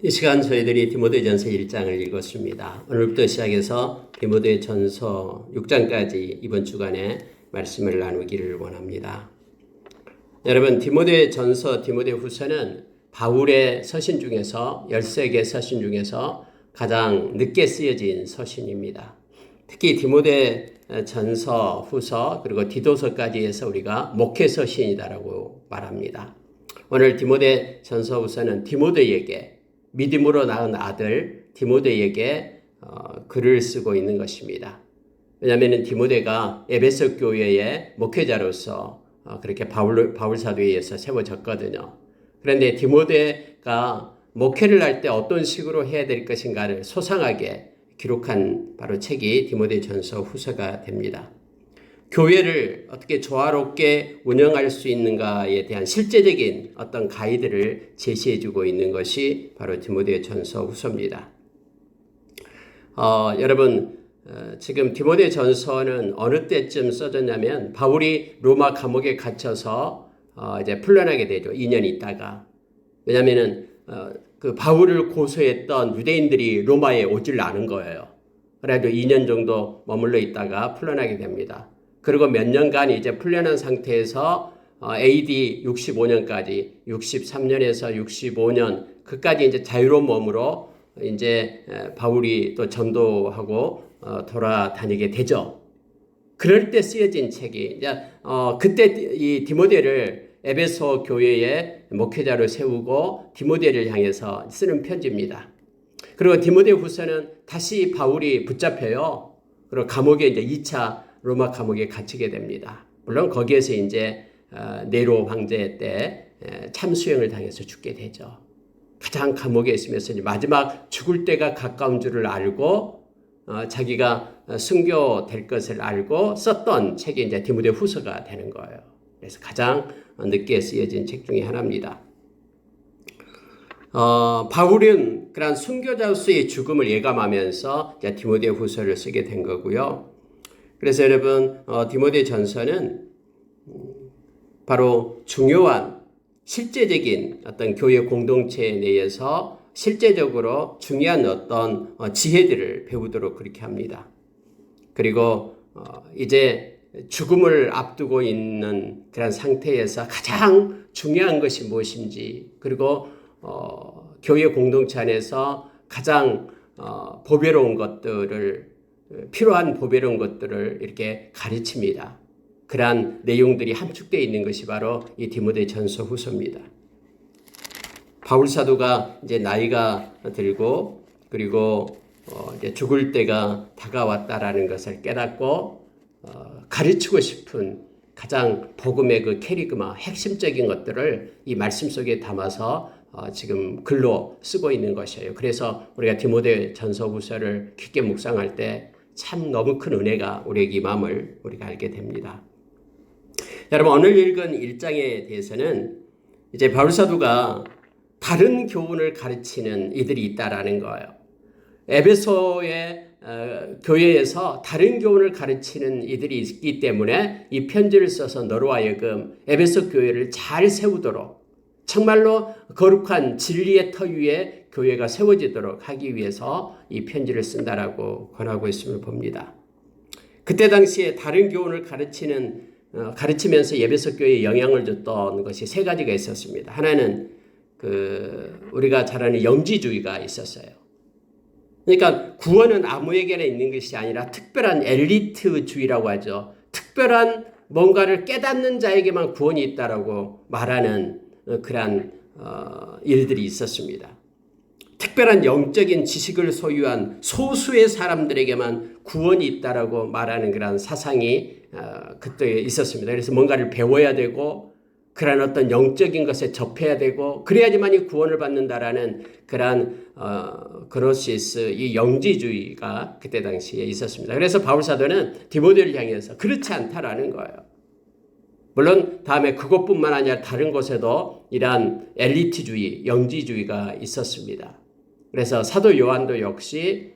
이 시간 저희들이 디모데전서 1장을 읽었습니다. 오늘부터 시작해서 디모데전서 6장까지 이번 주간에 말씀을 나누기를 원합니다. 여러분, 디모데전서, 디모데후서는 바울의 서신 중에서 13개 서신 중에서 가장 늦게 쓰여진 서신입니다. 특히 디모데전서, 후서 그리고 디도서까지 해서 우리가 목회 서신이다라고 말합니다. 오늘 디모데전서, 후서는 디모데에게 믿음으로 낳은 아들 디모데에게 글을 쓰고 있는 것입니다. 왜냐하면 디모데가 에베소 교회의 목회자로서 그렇게 바울 사도에 의해서 세워졌거든요. 그런데 디모데가 목회를 할 때 어떤 식으로 해야 될 것인가를 소상하게 기록한 바로 책이 디모데전서 후서가 됩니다. 교회를 어떻게 조화롭게 운영할 수 있는가에 대한 실제적인 어떤 가이드를 제시해주고 있는 것이 바로 디모데전서 후서입니다. 여러분, 지금 디모데전서는 어느 때쯤 써졌냐면 바울이 로마 감옥에 갇혀서 이제 풀려나게 되죠. 2년 있다가. 왜냐하면은 그 바울을 고소했던 유대인들이 로마에 오질 않은 거예요. 그래도 2년 정도 머물러 있다가 풀려나게 됩니다. 그리고 몇 년간 이제 풀려난 상태에서 AD 65년까지 63년에서 65년 그까지 이제 자유로운 몸으로 이제 바울이 또 전도하고 돌아다니게 되죠. 그럴 때 쓰여진 책이 이제 그때 이 디모데를 에베소 교회의 목회자로 세우고 디모데를 향해서 쓰는 편지입니다. 그리고 디모데 후서는 다시 바울이 붙잡혀요. 그리고 감옥에 이제 2차 로마 감옥에 갇히게 됩니다. 물론 거기에서 이제 네로 황제 때 참수형을 당해서 죽게 되죠. 가장 감옥에 있으면서 마지막 죽을 때가 가까운 줄을 알고 자기가 순교될 것을 알고 썼던 책이 이제 디모데 후서가 되는 거예요. 그래서 가장 늦게 쓰여진 책 중에 하나입니다. 바울은 그런 순교자로서의 죽음을 예감하면서 디모데 후서를 쓰게 된 거고요. 그래서 여러분, 디모데전서는 바로 중요한 실제적인 어떤 교회 공동체 내에서 실제적으로 중요한 어떤 지혜들을 배우도록 그렇게 합니다. 그리고 이제 죽음을 앞두고 있는 그런 상태에서 가장 중요한 것이 무엇인지, 그리고 교회 공동체 안에서 가장 보배로운 것들을, 필요한 보배로운 것들을 이렇게 가르칩니다. 그러한 내용들이 함축되어 있는 것이 바로 이 디모데전서 후서입니다. 바울 사도가 이제 나이가 들고 그리고 이제 죽을 때가 다가왔다라는 것을 깨닫고 가르치고 싶은 가장 복음의 그 캐리그마 핵심적인 것들을 이 말씀 속에 담아서 지금 글로 쓰고 있는 것이에요. 그래서 우리가 디모데전서 후서를 깊게 묵상할 때 참 너무 큰 은혜가 우리에게 임함을 우리가 알게 됩니다. 여러분, 오늘 읽은 1장에 대해서는 이제 바울 사도가 다른 교훈을 가르치는 이들이 있다라는 거예요. 에베소의 교회에서 다른 교훈을 가르치는 이들이 있기 때문에 이 편지를 써서 너로 하여금 에베소 교회를 잘 세우도록, 정말로 거룩한 진리의 터 위에 교회가 세워지도록 하기 위해서 이 편지를 쓴다라고 권하고 있음을 봅니다. 그때 당시에 다른 교훈을 가르치면서 에베소 교회에 영향을 줬던 것이 세 가지가 있었습니다. 하나는 우리가 잘 아는 영지주의가 있었어요. 그러니까 구원은 아무에게나 있는 것이 아니라 특별한 엘리트주의라고 하죠. 특별한 뭔가를 깨닫는 자에게만 구원이 있다라고 말하는 그러한 일들이 있었습니다. 특별한 영적인 지식을 소유한 소수의 사람들에게만 구원이 있다라고 말하는 그런 사상이 그때 있었습니다. 그래서 뭔가를 배워야 되고 그런 어떤 영적인 것에 접해야 되고 그래야지만이 구원을 받는다라는 그런 그노시스, 이 영지주의가 그때 당시에 있었습니다. 그래서 바울 사도는 디모데를 향해서 그렇지 않다라는 거예요. 물론 다음에 그것뿐만 아니라 다른 곳에도 이러한 엘리트주의, 영지주의가 있었습니다. 그래서 사도 요한도 역시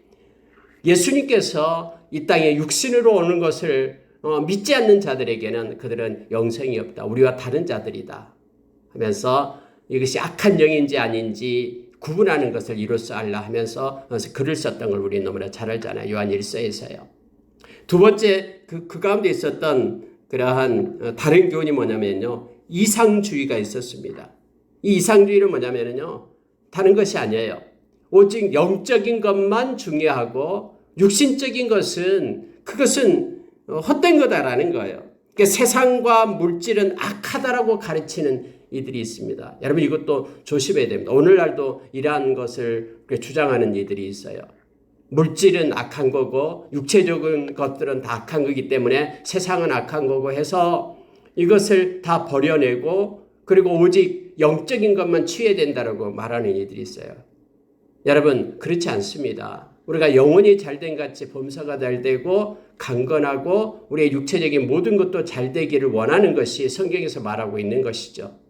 예수님께서 이 땅에 육신으로 오는 것을 믿지 않는 자들에게는 그들은 영생이 없다. 우리와 다른 자들이다 하면서 이것이 악한 영인지 아닌지 구분하는 것을 이로써 알라 하면서 글을 썼던 걸 우리 너무나 잘 알잖아요. 요한 1서에서요. 두 번째 그 가운데 있었던 그러한 다른 교훈이 뭐냐면요. 이상주의가 있었습니다. 이 이상주의는 뭐냐면요. 다른 것이 아니에요. 오직 영적인 것만 중요하고 육신적인 그것은 헛된 거다라는 거예요. 그러니까 세상과 물질은 악하다라고 가르치는 이들이 있습니다. 여러분 이것도 조심해야 됩니다. 오늘날도 이러한 것을 주장하는 이들이 있어요. 물질은 악한 거고 육체적인 것들은 다 악한 거기 때문에 세상은 악한 거고 해서 이것을 다 버려내고 그리고 오직 영적인 것만 취해야 된다라고 말하는 이들이 있어요. 여러분 그렇지 않습니다. 우리가 영혼이 잘된 같이 범사가 잘 되고 강건하고 우리의 육체적인 모든 것도 잘 되기를 원하는 것이 성경에서 말하고 있는 것이죠.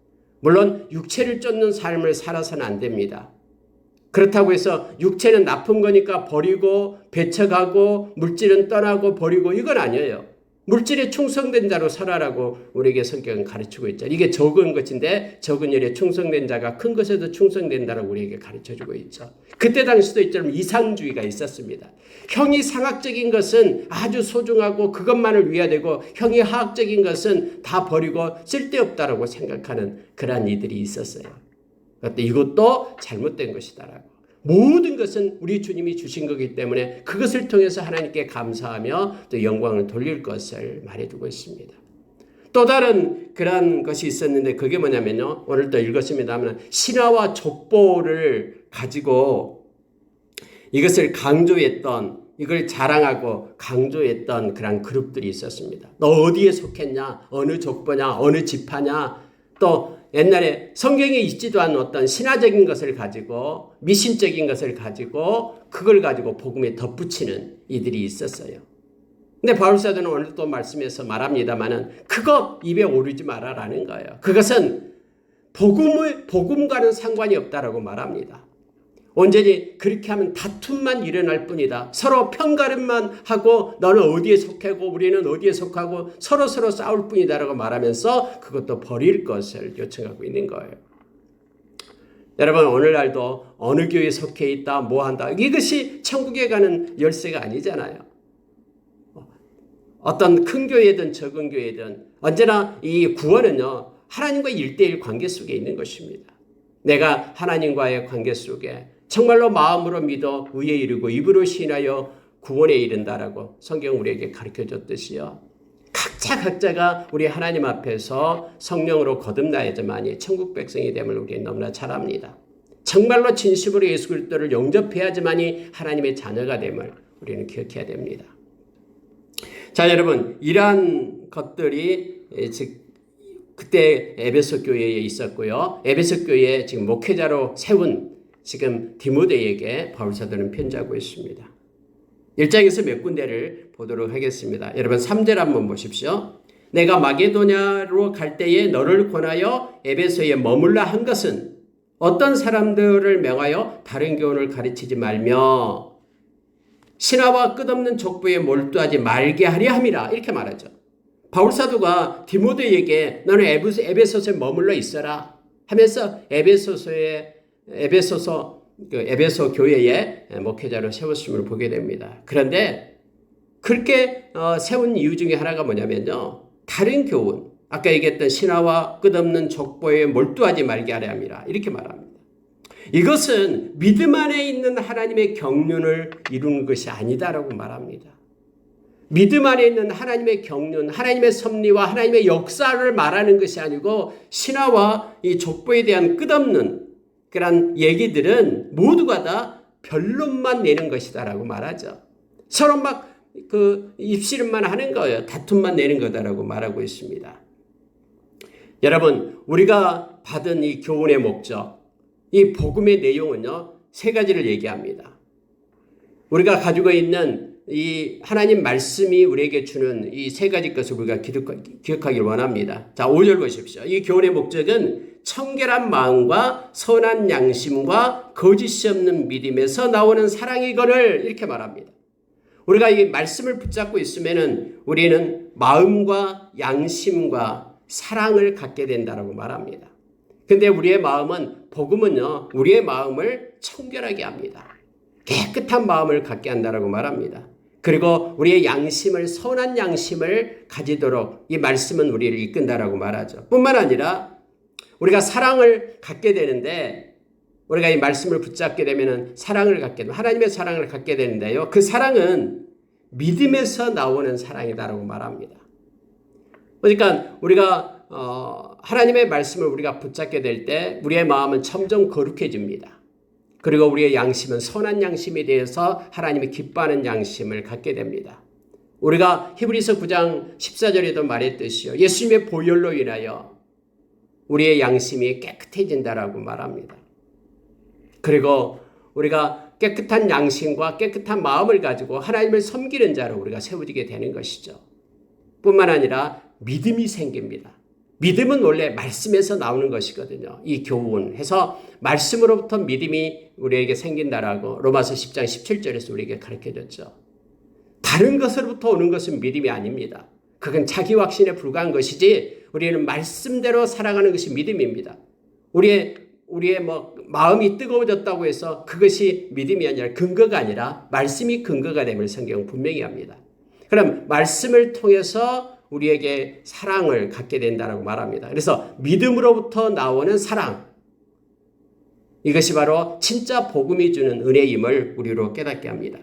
물론 육체를 쫓는 삶을 살아서는 안 됩니다. 그렇다고 해서 육체는 나쁜 거니까 버리고 배척하고 물질은 떠나고 버리고 이건 아니에요. 물질에 충성된 자로 살아라고 우리에게 성경은 가르치고 있죠. 이게 적은 것인데 적은 일에 충성된 자가 큰 것에도 충성된다라고 우리에게 가르쳐주고 있죠. 그때 당시도 이처럼 이상주의가 있었습니다. 형이 상학적인 것은 아주 소중하고 그것만을 위해야 되고 형이 하학적인 것은 다 버리고 쓸데없다라고 생각하는 그러한 이들이 있었어요. 그런데 이것도 잘못된 것이다라고. 모든 것은 우리 주님이 주신 거기 때문에 그것을 통해서 하나님께 감사하며 또 영광을 돌릴 것을 말해주고 있습니다. 또 다른 그런 것이 있었는데 그게 뭐냐면요. 오늘 또 읽었습니다만 신화와 족보를 가지고 이것을 강조했던 이걸 자랑하고 강조했던 그런 그룹들이 있었습니다. 너 어디에 속했냐? 어느 족보냐? 어느 지파냐? 또 옛날에 성경에 있지도 않은 어떤 신화적인 것을 가지고 미신적인 것을 가지고 그걸 가지고 복음에 덧붙이는 이들이 있었어요. 근데 바울사도는 오늘 또 말씀에서 말합니다마는 그거 입에 오르지 마라라는 거예요. 그것은 복음과는 상관이 없다라고 말합니다. 온전히 그렇게 하면 다툼만 일어날 뿐이다. 서로 편가름만 하고 너는 어디에 속하고 우리는 어디에 속하고 서로 싸울 뿐이다라고 말하면서 그것도 버릴 것을 요청하고 있는 거예요. 여러분 오늘날도 어느 교회에 속해 있다 뭐 한다 이것이 천국에 가는 열쇠가 아니잖아요. 어떤 큰 교회든 적은 교회든 언제나 이 구원은요 하나님과 1:1 관계 속에 있는 것입니다. 내가 하나님과의 관계 속에 정말로 마음으로 믿어 의에 이르고 입으로 시인하여 구원에 이른다라고 성경 우리에게 가르쳐줬듯이요. 각자가 우리 하나님 앞에서 성령으로 거듭나야지만이 천국 백성이 됨을 우리는 너무나 잘 압니다. 정말로 진심으로 예수 그리스도를 영접해야지만이 하나님의 자녀가 됨을 우리는 기억해야 됩니다. 자 여러분 이러한 것들이 그때 에베소 교회에 있었고요. 에베소 교회에 지금 목회자로 세운 지금 디모데에게 바울사도는 편지하고 있습니다. 1장에서 몇 군데를 보도록 하겠습니다. 여러분 3절 한번 보십시오. 내가 마게도냐로 갈 때에 너를 권하여 에베소에 머물라 한 것은 어떤 사람들을 명하여 다른 교훈을 가르치지 말며 신화와 끝없는 족보에 몰두하지 말게 하려 함이라 이렇게 말하죠. 바울사도가 디모데에게 너는 에베소서에 머물러 있어라 하면서 에베소 교회에 목회자로 세웠음을 보게 됩니다. 그런데 그렇게 세운 이유 중에 하나가 뭐냐면요. 다른 교훈, 아까 얘기했던 신화와 끝없는 족보에 몰두하지 말게 하려 함이라 이렇게 말합니다. 이것은 믿음 안에 있는 하나님의 경륜을 이루는 것이 아니다라고 말합니다. 믿음 안에 있는 하나님의 경륜, 하나님의 섭리와 하나님의 역사를 말하는 것이 아니고 신화와 이 족보에 대한 끝없는 그런 얘기들은 모두가 다 변론만 내는 것이다라고 말하죠. 서로 막 입씨름만 하는 거예요. 다툼만 내는 거다라고 말하고 있습니다. 여러분, 우리가 받은 이 교훈의 목적, 이 복음의 내용은요, 3가지를 얘기합니다. 우리가 가지고 있는 이 하나님 말씀이 우리에게 주는 이 3가지 것을 우리가 기억하길 원합니다. 자, 5절 보십시오. 이 교훈의 목적은 청결한 마음과 선한 양심과 거짓이 없는 믿음에서 나오는 사랑이거늘 이렇게 말합니다. 우리가 이 말씀을 붙잡고 있으면은 우리는 마음과 양심과 사랑을 갖게 된다라고 말합니다. 근데 우리의 마음은, 복음은요, 우리의 마음을 청결하게 합니다. 깨끗한 마음을 갖게 한다라고 말합니다. 그리고 우리의 양심을, 선한 양심을 가지도록 이 말씀은 우리를 이끈다라고 말하죠. 뿐만 아니라 우리가 사랑을 갖게 되는데, 우리가 이 말씀을 붙잡게 되면 사랑을 갖게 됩니다. 하나님의 사랑을 갖게 되는데요, 그 사랑은 믿음에서 나오는 사랑이다라고 말합니다. 그러니까 우리가 하나님의 말씀을 우리가 붙잡게 될 때 우리의 마음은 점점 거룩해집니다. 그리고 우리의 양심은 선한 양심에 대해서 하나님이 기뻐하는 양심을 갖게 됩니다. 우리가 히브리서 9장 14절에도 말했듯이요, 예수님의 보혈로 인하여 우리의 양심이 깨끗해진다라고 말합니다. 그리고 우리가 깨끗한 양심과 깨끗한 마음을 가지고 하나님을 섬기는 자로 우리가 세워지게 되는 것이죠. 뿐만 아니라 믿음이 생깁니다. 믿음은 원래 말씀에서 나오는 것이거든요. 이 교훈해서 말씀으로부터 믿음이 우리에게 생긴다라고 로마서 10장 17절에서 우리에게 가르쳐줬죠. 다른 것으로부터 오는 것은 믿음이 아닙니다. 그건 자기 확신에 불과한 것이지, 우리는 말씀대로 살아가는 것이 믿음입니다. 우리의 마음이 뜨거워졌다고 해서 그것이 믿음이 아니라, 근거가 아니라 말씀이 근거가 됨을 성경은 분명히 합니다. 그럼 말씀을 통해서 우리에게 사랑을 갖게 된다고 말합니다. 그래서 믿음으로부터 나오는 사랑, 이것이 바로 진짜 복음이 주는 은혜임을 우리로 깨닫게 합니다.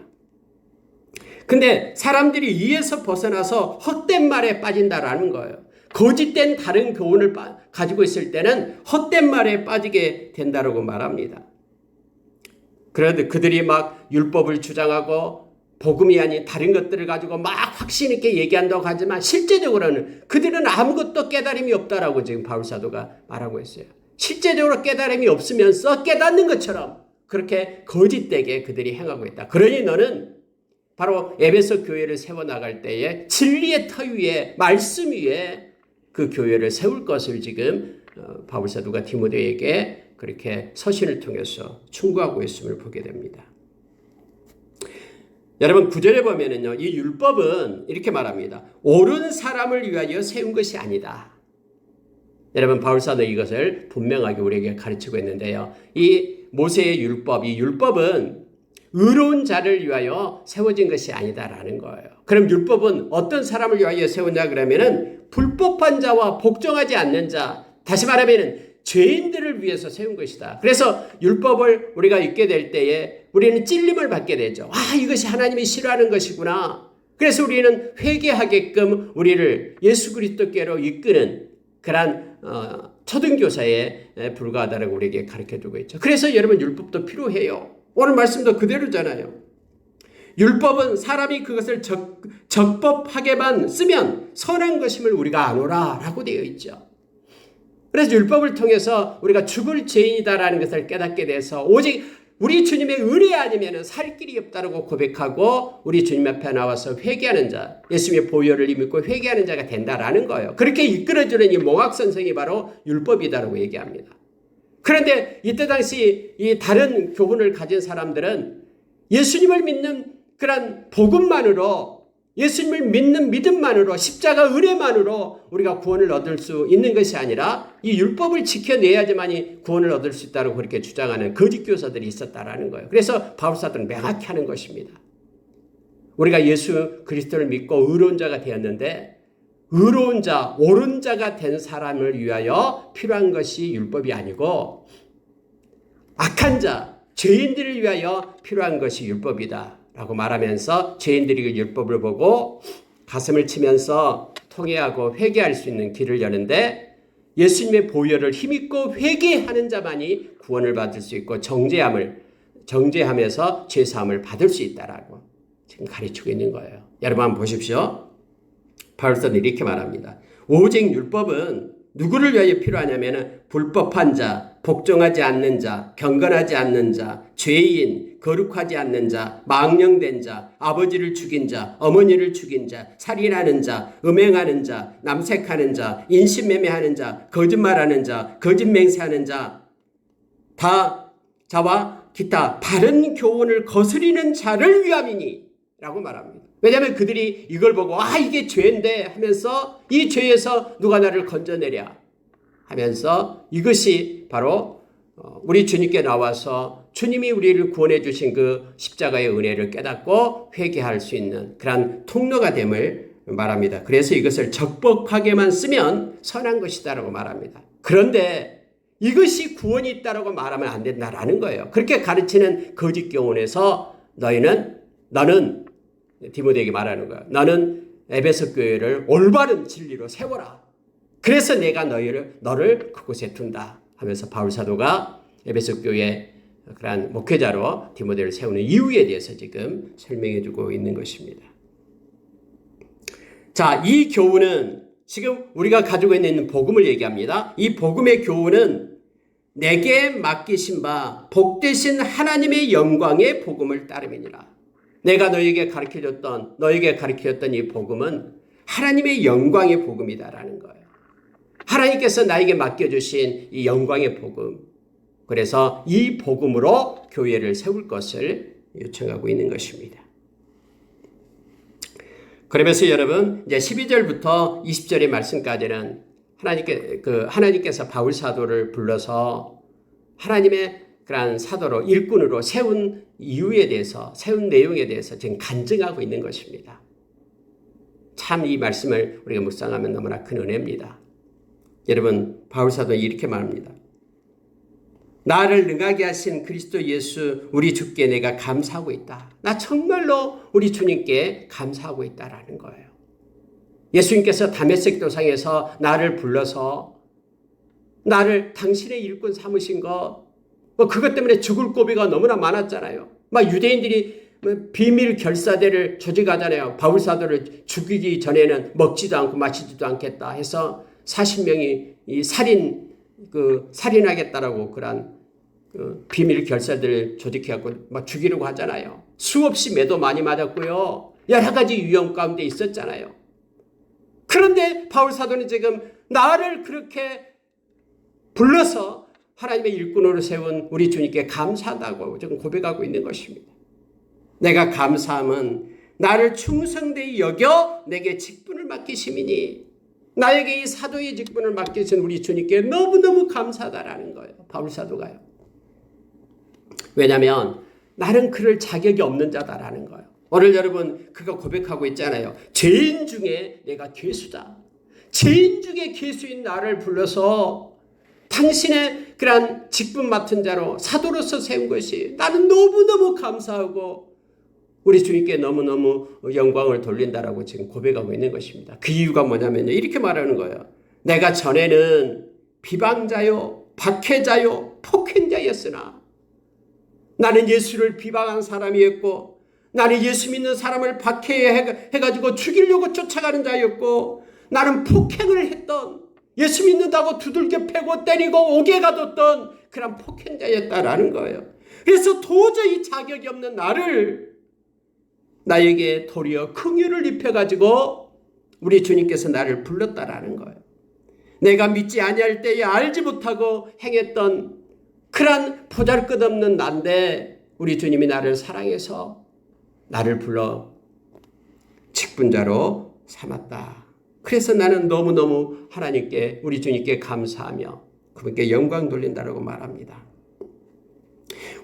근데 사람들이 이에서 벗어나서 헛된 말에 빠진다라는 거예요. 거짓된 다른 교훈을 가지고 있을 때는 헛된 말에 빠지게 된다고 말합니다. 그런데 그들이 막 율법을 주장하고 복음이 아닌 다른 것들을 가지고 막 확신 있게 얘기한다고 하지만 실제적으로는 그들은 아무것도 깨달음이 없다라고 지금 바울 사도가 말하고 있어요. 실제적으로 깨달음이 없으면서 깨닫는 것처럼 그렇게 거짓되게 그들이 행하고 있다. 그러니 너는 바로 에베소 교회를 세워나갈 때에 진리의 터 위에, 말씀 위에 그 교회를 세울 것을 지금 바울 사도가 디모데에게 그렇게 서신을 통해서 충고하고 있음을 보게 됩니다. 여러분 9절에 보면은요, 이 율법은 이렇게 말합니다. 옳은 사람을 위하여 세운 것이 아니다. 여러분 바울 사도 이것을 분명하게 우리에게 가르치고 있는데요, 이 모세의 율법, 이 율법은 의로운 자를 위하여 세워진 것이 아니다라는 거예요. 그럼 율법은 어떤 사람을 위하여 세웠냐 그러면은 불법한 자와 복종하지 않는 자, 다시 말하면은 죄인들을 위해서 세운 것이다. 그래서 율법을 우리가 읽게 될 때에 우리는 찔림을 받게 되죠. 아, 이것이 하나님이 싫어하는 것이구나. 그래서 우리는 회개하게끔 우리를 예수 그리스도께로 이끄는 그러한 초등교사에 불과하다고 우리에게 가르쳐주고 있죠. 그래서 여러분 율법도 필요해요. 오늘 말씀도 그대로잖아요. 율법은 사람이 그것을 적법하게만 쓰면 선한 것임을 우리가 아노라 라고 되어 있죠. 그래서 율법을 통해서 우리가 죽을 죄인이다라는 것을 깨닫게 돼서 오직 우리 주님의 은혜 아니면 살 길이 없다고 고백하고 우리 주님 앞에 나와서 회개하는 자, 예수님의 보혈을 믿고 회개하는 자가 된다라는 거예요. 그렇게 이끌어주는 이 몽학선생이 바로 율법이다라고 얘기합니다. 그런데 이때 당시 이 다른 교훈을 가진 사람들은 예수님을 믿는 그런 복음만으로, 예수님을 믿는 믿음만으로, 십자가 은혜만으로 우리가 구원을 얻을 수 있는 것이 아니라 이 율법을 지켜내야지만이 구원을 얻을 수 있다고 그렇게 주장하는 거짓 교사들이 있었다라는 거예요. 그래서 바울 사도는 명확히 하는 것입니다. 우리가 예수 그리스도를 믿고 의로운 자가 되었는데, 의로운 자, 옳은 자가 된 사람을 위하여 필요한 것이 율법이 아니고 악한 자, 죄인들을 위하여 필요한 것이 율법이다 라고 말하면서 죄인들이 그 율법을 보고 가슴을 치면서 통회하고 회개할 수 있는 길을 여는데, 예수님의 보혈을 힘입고 회개하는 자만이 구원을 받을 수 있고 정죄하면서 죄사함을 받을 수 있다라고 지금 가르치고 있는 거예요. 여러분 한번 보십시오. 바울서는 이렇게 말합니다. 오직 율법은 누구를 위하여 필요하냐면 불법한 자, 복종하지 않는 자, 경건하지 않는 자, 죄인, 거룩하지 않는 자, 망령된 자, 아버지를 죽인 자, 어머니를 죽인 자, 살인하는 자, 음행하는 자, 남색하는 자, 인신매매하는 자, 거짓말하는 자, 거짓맹세하는 자, 자와 기타 바른 교훈을 거스리는 자를 위함이니 라고 말합니다. 왜냐하면 그들이 이걸 보고 아 이게 죄인데 하면서 이 죄에서 누가 나를 건져내랴 하면서 이것이 바로 우리 주님께 나와서 주님이 우리를 구원해 주신 그 십자가의 은혜를 깨닫고 회개할 수 있는 그런 통로가 됨을 말합니다. 그래서 이것을 적법하게만 쓰면 선한 것이다라고 말합니다. 그런데 이것이 구원이 있다라고 말하면 안 된다라는 거예요. 그렇게 가르치는 거짓 교훈에서 너는 디모데에게 말하는 거야. 너는 에베소 교회를 올바른 진리로 세워라. 그래서 내가 너를 그곳에 둔다 하면서 바울 사도가 에베소 교회 그러한 목회자로 디모데를 세우는 이유에 대해서 지금 설명해 주고 있는 것입니다. 자, 이 교훈은 지금 우리가 가지고 있는 복음을 얘기합니다. 이 복음의 교훈은 내게 맡기신 바 복되신 하나님의 영광의 복음을 따름이니라. 내가 너에게 가르쳐줬던 이 복음은 하나님의 영광의 복음이다라는 거예요. 하나님께서 나에게 맡겨주신 이 영광의 복음. 그래서 이 복음으로 교회를 세울 것을 요청하고 있는 것입니다. 그러면서 여러분, 이제 12절부터 20절의 말씀까지는 하나님께서 바울 사도를 불러서 하나님의 그러한 사도로 일꾼으로 세운 이유에 대해서, 세운 내용에 대해서 지금 간증하고 있는 것입니다. 참 이 말씀을 우리가 묵상하면 너무나 큰 은혜입니다. 여러분, 바울 사도는 이렇게 말합니다. 나를 능하게 하신 그리스도 예수 우리 주께 내가 감사하고 있다. 나 정말로 우리 주님께 감사하고 있다라는 거예요. 예수님께서 다메섹 도상에서 나를 불러서 나를 당신의 일꾼 삼으신 거, 그것 때문에 죽을 고비가 너무나 많았잖아요. 유대인들이 비밀 결사대를 조직하잖아요. 바울 사도를 죽이기 전에는 먹지도 않고 마시지도 않겠다 해서 40명이 이 살인하겠다라고 그런 비밀 결사들을 조직해갖고 막 죽이려고 하잖아요. 수없이 매도 많이 맞았고요. 여러 가지 위험 가운데 있었잖아요. 그런데 바울 사도는 지금 나를 그렇게 불러서 하나님의 일꾼으로 세운 우리 주님께 감사하다고 지금 고백하고 있는 것입니다. 내가 감사함은 나를 충성되이 여겨 내게 직분을 맡기심이니 나에게 이 사도의 직분을 맡기신 우리 주님께 너무너무 감사하다라는 거예요. 바울 사도가요. 왜냐하면 나는 그럴 자격이 없는 자다라는 거예요. 오늘 여러분 그가 고백하고 있잖아요. 죄인 중에 내가 괴수다. 죄인 중에 괴수인 나를 불러서 당신의 그러한 직분 맡은 자로 사도로서 세운 것이 나는 너무너무 감사하고 우리 주님께 너무너무 영광을 돌린다라고 지금 고백하고 있는 것입니다. 그 이유가 뭐냐면요. 이렇게 말하는 거예요. 내가 전에는 비방자요, 박해자요, 폭행자였으나 나는 예수를 비방한 사람이었고 나는 예수 믿는 사람을 박해해가지고 죽이려고 쫓아가는 자였고 나는 폭행을 했던 예수 믿는다고 두들겨 패고 때리고 옥에 가뒀던 그런 폭행자였다라는 거예요. 그래서 도저히 자격이 없는 나에게 도리어 긍휼을 입혀가지고 우리 주님께서 나를 불렀다라는 거예요. 내가 믿지 아니할 때에 알지 못하고 행했던 그런 보잘것없는 난데 우리 주님이 나를 사랑해서 나를 불러 직분자로 삼았다. 그래서 나는 너무너무 하나님께 우리 주님께 감사하며 그분께 영광 돌린다라고 말합니다.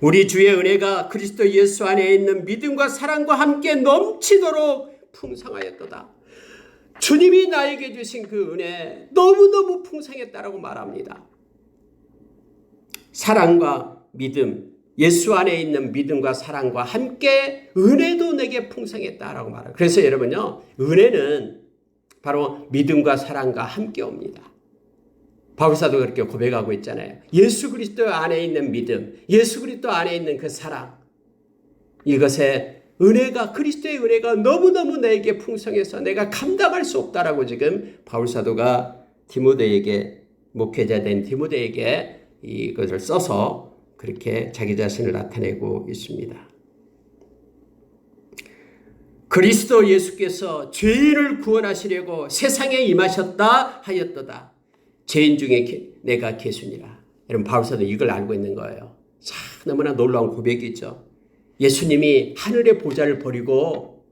우리 주의 은혜가 그리스도 예수 안에 있는 믿음과 사랑과 함께 넘치도록 풍성하였도다. 주님이 나에게 주신 그 은혜 너무너무 풍성했다라고 말합니다. 사랑과 믿음, 예수 안에 있는 믿음과 사랑과 함께 은혜도 내게 풍성했다라고 말해요. 그래서 여러분요, 은혜는 바로 믿음과 사랑과 함께 옵니다. 바울사도 그렇게 고백하고 있잖아요. 예수 그리스도 안에 있는 믿음, 예수 그리스도 안에 있는 그 사랑, 이것의 은혜가, 그리스도의 은혜가 너무너무 내게 풍성해서 내가 감당할 수 없다라고 지금 바울사도가 디모데에게, 목회자 된 디모데에게 이것을 써서 그렇게 자기 자신을 나타내고 있습니다. 그리스도 예수께서 죄인을 구원하시려고 세상에 임하셨다 하였도다. 죄인 중에 내가 괴수니라. 여러분 바울사도 이걸 알고 있는 거예요. 참 너무나 놀라운 고백이죠. 예수님이 하늘의 보좌를 버리고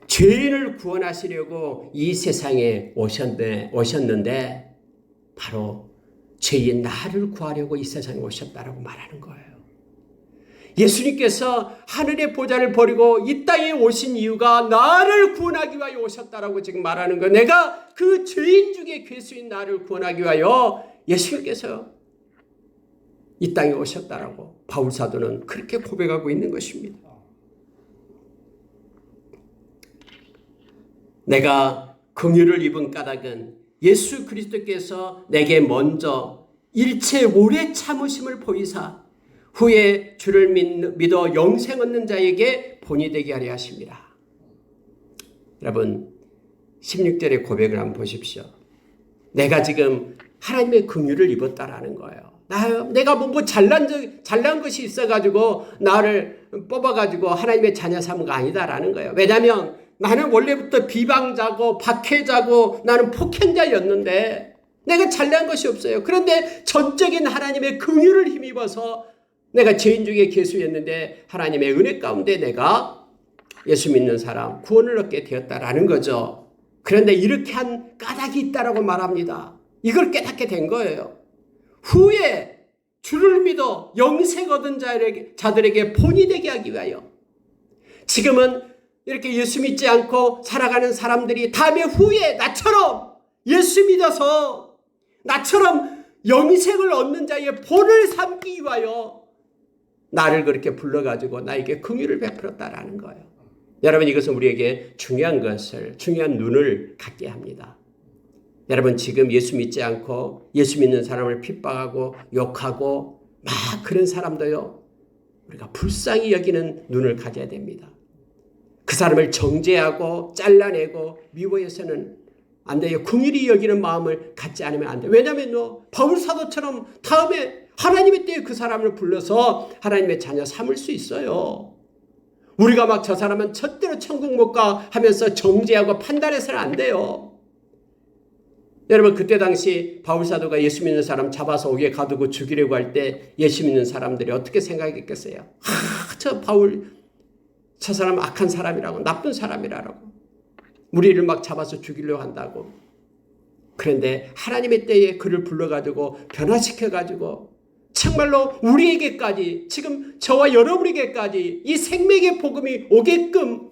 죄인을 구원하시려고 이 세상에 오셨는데 바로 죄인 나를 구하려고 이 세상에 오셨다라고 말하는 거예요. 예수님께서 하늘의 보좌를 버리고 이 땅에 오신 이유가 나를 구원하기 위하여 오셨다라고 지금 말하는 거예요. 내가 그 죄인 중에 괴수인 나를 구원하기 위하여 예수님께서 이 땅에 오셨다라고 바울 사도는 그렇게 고백하고 있는 것입니다. 내가 긍휼을 입은 까닭은 예수 그리스도께서 내게 먼저 일체 오래 참으심을 보이사 후에 주를 믿어 영생 얻는 자에게 본이 되게 하려 하십니다. 여러분 16절의 고백을 한번 보십시오. 내가 지금 하나님의 긍휼을 입었다라는 거예요. 내가 뭐 잘난 것이 있어가지고 나를 뽑아가지고 하나님의 자녀 삼은 거 아니다라는 거예요. 왜냐하면 나는 원래부터 비방자고 박해자고 나는 폭행자였는데 내가 잘난 것이 없어요. 그런데 전적인 하나님의 긍휼을 힘입어서 내가 죄인 중에 괴수였는데 하나님의 은혜 가운데 내가 예수 믿는 사람 구원을 얻게 되었다라는 거죠. 그런데 이렇게 한 까닭이 있다라고 말합니다. 이걸 깨닫게 된 거예요. 후에 주를 믿어 영생 얻은 자들에게 본이 되게 하기 위하여. 지금은 이렇게 예수 믿지 않고 살아가는 사람들이 다음에 후에 나처럼 예수 믿어서 나처럼 영생을 얻는 자의 본을 삼기 위하여 나를 그렇게 불러가지고 나에게 긍휼을 베풀었다라는 거예요. 여러분 이것은 우리에게 중요한 눈을 갖게 합니다. 여러분 지금 예수 믿지 않고 예수 믿는 사람을 핍박하고 욕하고 막 그런 사람도요. 우리가 불쌍히 여기는 눈을 가져야 됩니다. 그 사람을 정죄하고 잘라내고 미워해서는 안 돼요. 긍휼히 여기는 마음을 갖지 않으면 안 돼요. 왜냐하면 바울 사도처럼 다음에 하나님의 때에 그 사람을 불러서 하나님의 자녀 삼을 수 있어요. 우리가 막 저 사람은 절대로 천국 못 가 하면서 정죄하고 판단해서는 안 돼요. 여러분 그때 당시 바울 사도가 예수 믿는 사람 잡아서 옥에 가두고 죽이려고 할 때 예수 믿는 사람들이 어떻게 생각했겠어요? 저 바울 저 사람 악한 사람이라고 나쁜 사람이라고 우리를 막 잡아서 죽이려고 한다고. 그런데 하나님의 때에 그를 불러가지고 변화시켜가지고 정말로 우리에게까지 지금 저와 여러분에게까지 이 생명의 복음이 오게끔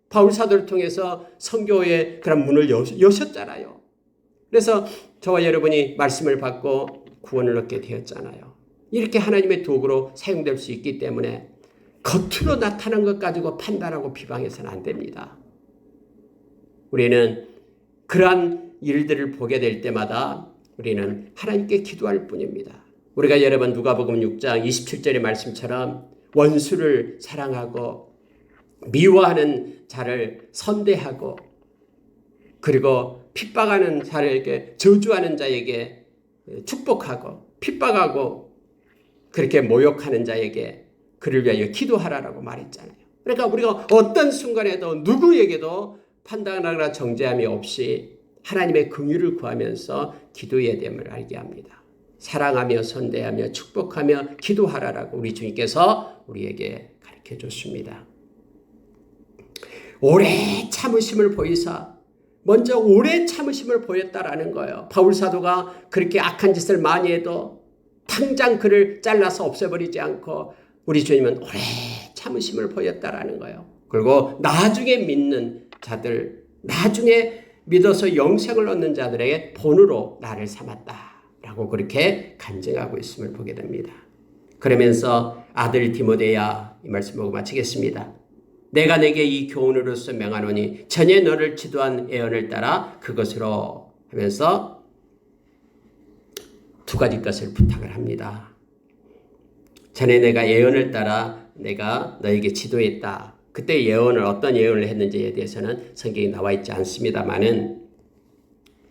바울 사도를 통해서 선교의 그런 문을 여셨잖아요. 그래서 저와 여러분이 말씀을 받고 구원을 얻게 되었잖아요. 이렇게 하나님의 도구로 사용될 수 있기 때문에 겉으로 나타난 것 가지고 판단하고 비방해서는 안 됩니다. 우리는 그러한 일들을 보게 될 때마다 우리는 하나님께 기도할 뿐입니다. 우리가 여러분 누가복음 6장 27절의 말씀처럼 원수를 사랑하고 미워하는 자를 선대하고 그리고 핍박하는 자에게 저주하는 자에게 축복하고 핍박하고 그렇게 모욕하는 자에게 그를 위하여 기도하라라고 말했잖아요. 그러니까 우리가 어떤 순간에도 누구에게도 판단하거나 정죄함이 없이 하나님의 긍휼을 구하면서 기도해야 됨을 알게 합니다. 사랑하며 선대하며 축복하며 기도하라라고 우리 주님께서 우리에게 가르쳐 줬습니다. 오래 참으심을 보이사 먼저 오래 참으심을 보였다라는 거예요. 바울 사도가 그렇게 악한 짓을 많이 해도 당장 그를 잘라서 없애버리지 않고 우리 주님은 오래 참으심을 보였다라는 거예요. 그리고 나중에 믿는 자들, 나중에 믿어서 영생을 얻는 자들에게 본으로 나를 삼았다라고 그렇게 간증하고 있음을 보게 됩니다. 그러면서 아들 디모데야 이 말씀 보고 마치겠습니다. 내가 내게 이 교훈으로서 명하노니 전에 너를 지도한 예언을 따라 그것으로 하면서 두 가지 것을 부탁을 합니다. 전에 내가 예언을 따라 내가 너에게 지도했다. 그때 예언을 어떤 예언을 했는지에 대해서는 성경에 나와 있지 않습니다만은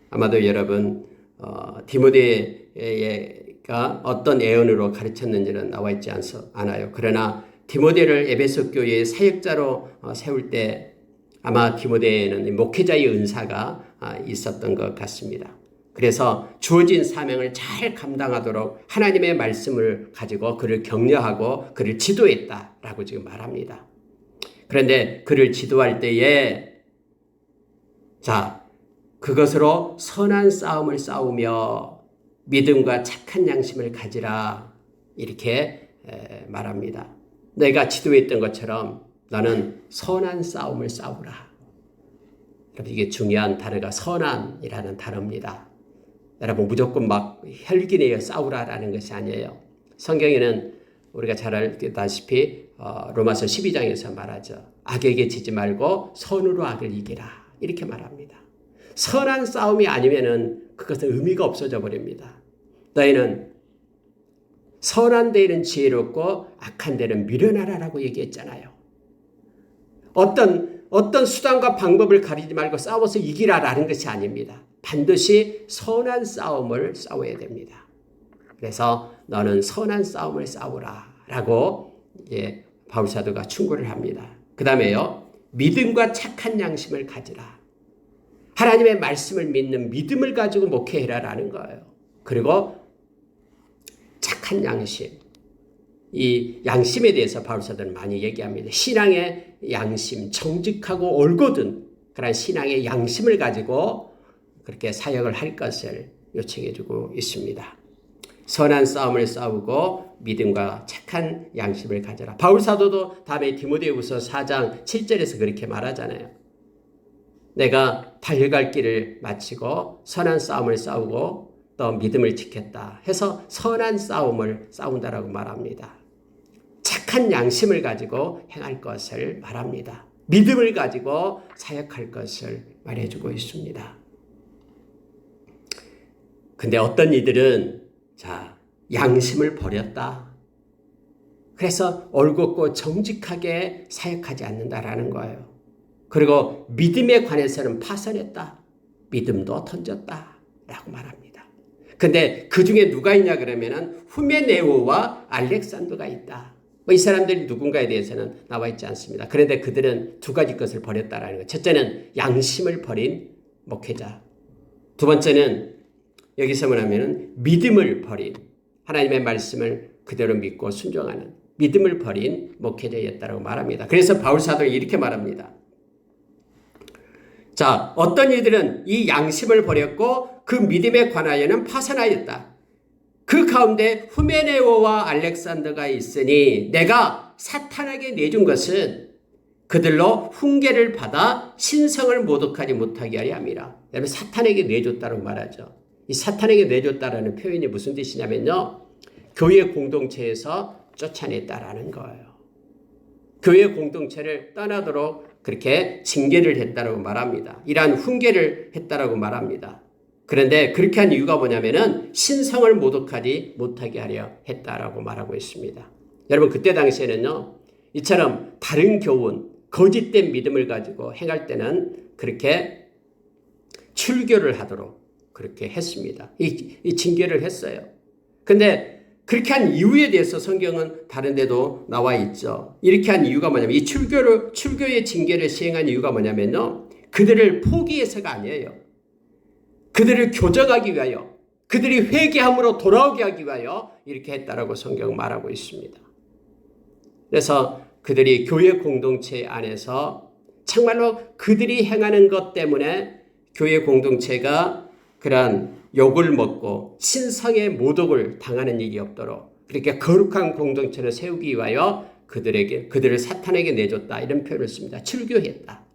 아마도 여러분 디모데가 어떤 예언으로 가르쳤는지는 나와 있지 않아요. 그러나 디모데를 에베소 교회의 사역자로 세울 때 아마 디모데에는 목회자의 은사가 있었던 것 같습니다. 그래서 주어진 사명을 잘 감당하도록 하나님의 말씀을 가지고 그를 격려하고 그를 지도했다라고 지금 말합니다. 그런데 그를 지도할 때에 그것으로 선한 싸움을 싸우며 믿음과 착한 양심을 가지라 이렇게 말합니다. 내가 지도했던 것처럼 너는 선한 싸움을 싸우라. 여러분 이게 중요한 단어가 선한이라는 단어입니다. 여러분 무조건 막 혈기내어 싸우라라는 것이 아니에요. 성경에는 우리가 잘 알다시피 로마서 12장에서 말하죠. 악에게 지지 말고 선으로 악을 이기라 이렇게 말합니다. 선한 싸움이 아니면은 그것은 의미가 없어져 버립니다. 너희는 선한 데에는 지혜롭고 악한 데는 미련하라라고 얘기했잖아요. 어떤 수단과 방법을 가리지 말고 싸워서 이기라라는 것이 아닙니다. 반드시 선한 싸움을 싸워야 됩니다. 그래서 너는 선한 싸움을 싸우라라고 바울 사도가 충고를 합니다. 그 다음에요. 믿음과 착한 양심을 가지라. 하나님의 말씀을 믿는 믿음을 가지고 목회해라라는 거예요. 그리고 착한 양심. 이 양심에 대해서 바울 사도는 많이 얘기합니다. 신앙의 양심, 정직하고 올곧은 그런 신앙의 양심을 가지고 그렇게 사역을 할 것을 요청해주고 있습니다. 선한 싸움을 싸우고 믿음과 착한 양심을 가져라. 바울 사도도 다음에 디모데후서 4장 7절에서 그렇게 말하잖아요. 내가 달려갈 길을 마치고 선한 싸움을 싸우고 또 믿음을 지켰다 해서 선한 싸움을 싸운다라고 말합니다. 착한 양심을 가지고 행할 것을 말합니다. 믿음을 가지고 사역할 것을 말해주고 있습니다. 근데 어떤 이들은 양심을 버렸다. 그래서 올곧고 정직하게 사역하지 않는다라는 거예요. 그리고 믿음에 관해서는 파선했다. 믿음도 던졌다라고 말합니다. 근데 그 중에 누가 있냐 그러면은 후메네오와 알렉산더가 있다. 이 사람들이 누군가에 대해서는 나와 있지 않습니다. 그런데 그들은 두 가지 것을 버렸다라는 것. 첫째는 양심을 버린 목회자. 두 번째는 여기서 뭐냐면은 믿음을 버린 하나님의 말씀을 그대로 믿고 순종하는 믿음을 버린 목회자였다라고 말합니다. 그래서 바울 사도는 이렇게 말합니다. 자, 어떤 이들은 이 양심을 버렸고 그 믿음에 관하여는 파선하였다. 그 가운데 후메네오와 알렉산더가 있으니 내가 사탄에게 내준 것은 그들로 훈계를 받아 신성을 모독하지 못하게 하려 함이라. 여러분 사탄에게 내줬다고 말하죠. 이 사탄에게 내줬다라는 표현이 무슨 뜻이냐면요. 교회 공동체에서 쫓아냈다라는 거예요. 교회 공동체를 떠나도록 그렇게 징계를 했다라고 말합니다. 이러한 훈계를 했다라고 말합니다. 그런데 그렇게 한 이유가 뭐냐면은 신성을 모독하지 못하게 하려 했다라고 말하고 있습니다. 여러분 그때 당시에는요. 이처럼 다른 교훈, 거짓된 믿음을 가지고 행할 때는 그렇게 출교를 하도록 그렇게 했습니다. 이 징계를 했어요. 근데 그렇게 한 이유에 대해서 성경은 다른 데도 나와 있죠. 이렇게 한 이유가 뭐냐면 이 출교의 징계를 시행한 이유가 뭐냐면요. 그들을 포기해서가 아니에요. 그들을 교정하기 위하여, 그들이 회개함으로 돌아오게 하기 위하여 이렇게 했다라고 성경은 말하고 있습니다. 그래서 그들이 교회 공동체 안에서 정말로 그들이 행하는 것 때문에 교회 공동체가 그러한 욕을 먹고 신성의 모독을 당하는 일이 없도록 그렇게 거룩한 공동체를 세우기 위하여 그들을 사탄에게 내줬다 이런 표현을 씁니다. 출교했다.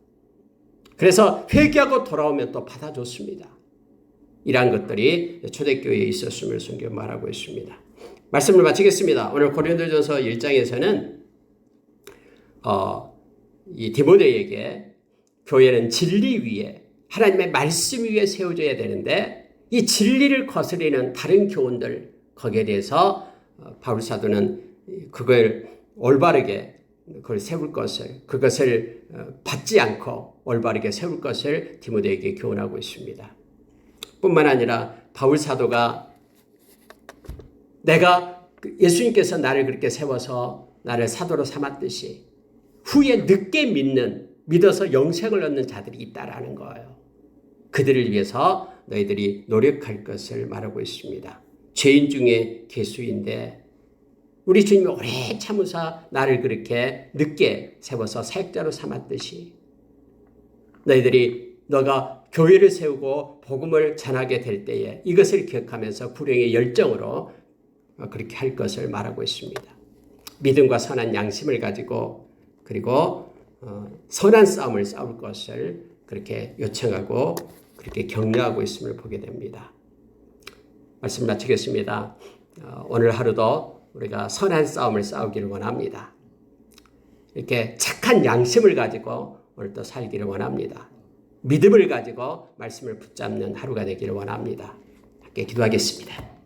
그래서 회개하고 돌아오면 또 받아줬습니다. 이러한 것들이 초대교회에 있었음을 성경 말하고 있습니다. 말씀을 마치겠습니다. 오늘 고린도전서 1장에서는 이 디모데에게 교회는 진리 위에 하나님의 말씀 위에 세워져야 되는데 이 진리를 거스리는 다른 교훈들 거기에 대해서 바울 사도는 그걸 올바르게 그걸 세울 것을 그것을 받지 않고 올바르게 세울 것을 디모데에게 교훈하고 있습니다. 뿐만 아니라 바울 사도가 내가 예수님께서 나를 그렇게 세워서 나를 사도로 삼았듯이 후에 늦게 믿어서 영생을 얻는 자들이 있다라는 거예요. 그들을 위해서 너희들이 노력할 것을 말하고 있습니다. 죄인 중에 괴수인데 우리 주님이 오래 참으사 나를 그렇게 늦게 세워서 사역자로 삼았듯이 너희들이 너가 교회를 세우고 복음을 전하게 될 때에 이것을 기억하면서 불행의 열정으로 그렇게 할 것을 말하고 있습니다. 믿음과 선한 양심을 가지고 그리고 선한 싸움을 싸울 것을 그렇게 요청하고 그렇게 격려하고 있음을 보게 됩니다. 말씀 마치겠습니다. 오늘 하루도 우리가 선한 싸움을 싸우기를 원합니다. 이렇게 착한 양심을 가지고 오늘도 살기를 원합니다. 믿음을 가지고 말씀을 붙잡는 하루가 되기를 원합니다. 함께 기도하겠습니다.